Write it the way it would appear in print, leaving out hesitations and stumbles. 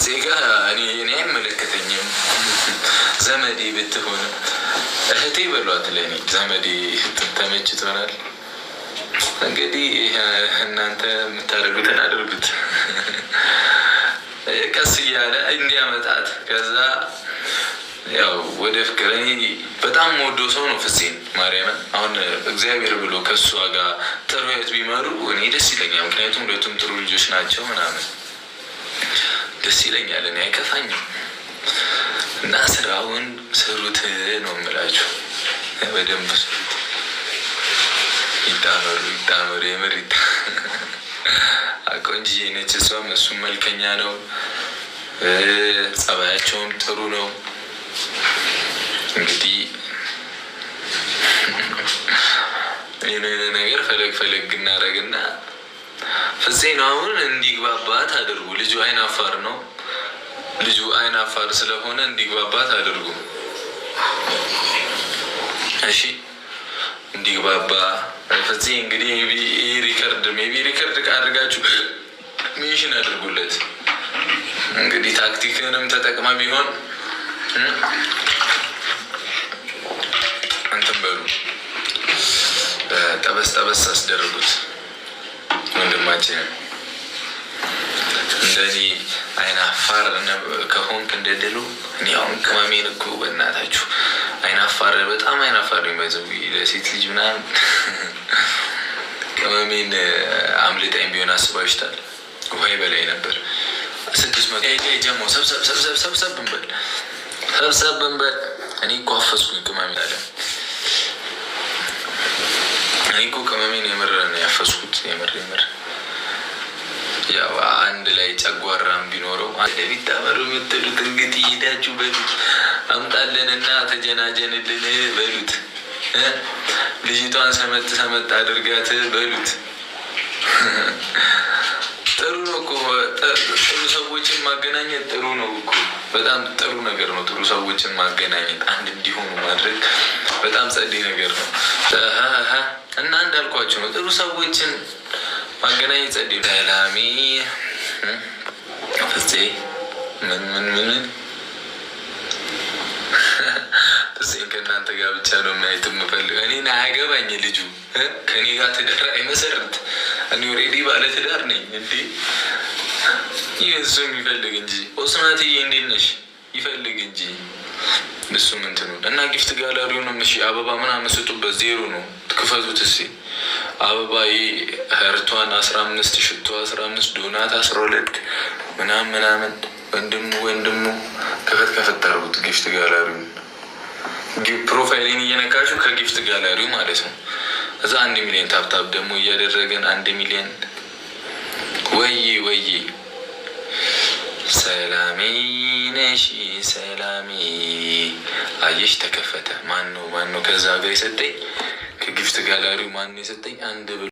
ፍፄ ጋር እኔ አይመለከተኝም። ዘመዴ ብትሆን እህቴ በሏት ለእኔ ዘመዴ ተመችቶናል። እንግዲህ እናንተ የምታደርጉትን አድርጉት። ቀስ እያለ እንዲያመጣት ከዛ ያው ወደ ፍቅር በጣም ወደው ሰው ነው ፍፄን ማርያምን። አሁን እግዚአብሔር ብሎ ከእሷ ጋር ጥሩ ህይወት ቢመሩ እኔ ደስ ይለኛል። ምክንያቱም ሁለቱም ጥሩ ልጆች ናቸው ምናምን ደስ ይለኛል። እኔ አይከፋኝም። እና ስራውን ስሩት ነው የምላችሁ። በደንብ ስሩት። ይጣመሩ የምር ቆንጆ ነች እሷም እሱም መልከኛ ነው። ጸባያቸውም ጥሩ ነው። እንግዲህ የሆነ ነገር ፈለግ እናደርግና ፍፄን አሁን እንዲግባባት አድርጉ። ልጁ አይናፋር ነው። ልጁ አይናፋር ስለሆነ እንዲግባባት አድርጉ። እሺ እንዲግባባ ፍፄ እንግዲህ ሪከርድ አድርጋችሁ ሜንሽን አድርጉለት። እንግዲህ ታክቲክንም ተጠቅማ ቢሆን እንትን በሉ ጠበስ አስደርጉት። ወንድማችንን እንደኔ አይናፋር ከሆንክ እንደድሉ እኔ አሁን ቅመሜን እኮ በእናታችሁ አይናፋር በጣም አይናፋር ነው የሚያዘው ለሴት ልጅ ምናምን ቅመሜን አምልጣኝ ቢሆን አስባችሁታል? ውሃ በላይ ነበር። 600 ጀሞ ሰብሰብ ብንበል እኔ እኮ አፈስኩኝ ቅመሜ አለ። እኔ እኮ ቅመሜን የምር ነው ያፈስኩት። የምር ያው አንድ ላይ ጨጓራም ቢኖረው ቢታመሩ የምትሉት እንግዲህ ሄዳችሁ በሉት አምጣልንና ተጀናጀንልን በሉት። ልጅቷን ሰመጥ አድርጋት በሉት። ጥሩ ነው እኮ ጥሩ ሰዎችን ማገናኘት ጥሩ ነው እኮ በጣም ጥሩ ነገር ነው። ጥሩ ሰዎችን ማገናኘት አንድ እንዲሆኑ ማድረግ በጣም ጸዴ ነገር ነው። እና እንዳልኳቸው ነው ጥሩ ሰዎችን ማገናኘት ጸዴ ነው። ሰላሚ ፍፄ ምን ፍፄን ከእናንተ ጋር ብቻ ነው የሚያየት የምፈልግ። እኔን አያገባኝ ልጁ ከኔ ጋር ትዳር አይመሰርት። እኔ ኦልሬዲ ባለ ትዳር ነኝ እንዴ። ይህ እሱ የሚፈልግ እንጂ ኦስናትዬ እንዴት ነሽ? ይፈልግ እንጂ እሱ ምንትኑ እና ጊፍት ጋላሪውንም እሺ አበባ ምናምን ስጡበት። 0 ነው ትክፈቱት። እስኪ አበባ ህርቷን 15 ሽቶ 15 ዶናት 12 ምናምን ወንድሙ ከፈት ታርጉት። ጊፍት ጋላሪውን ፕሮፋይልን እየነካችሁ ከጊፍት ጋላሪው ማለት ነው። እዛ 1 ሚሊዮን ታፕታፕ ደግሞ እያደረገን 1 ሚሊዮን ወይ ሰላሜ ነሽ ሰላሜ አየሽ ተከፈተ። ማን ነው ከዛ ጋር የሰጠኝ ከጊፍት ጋላሪው ማን ነው የሰጠኝ? አንድ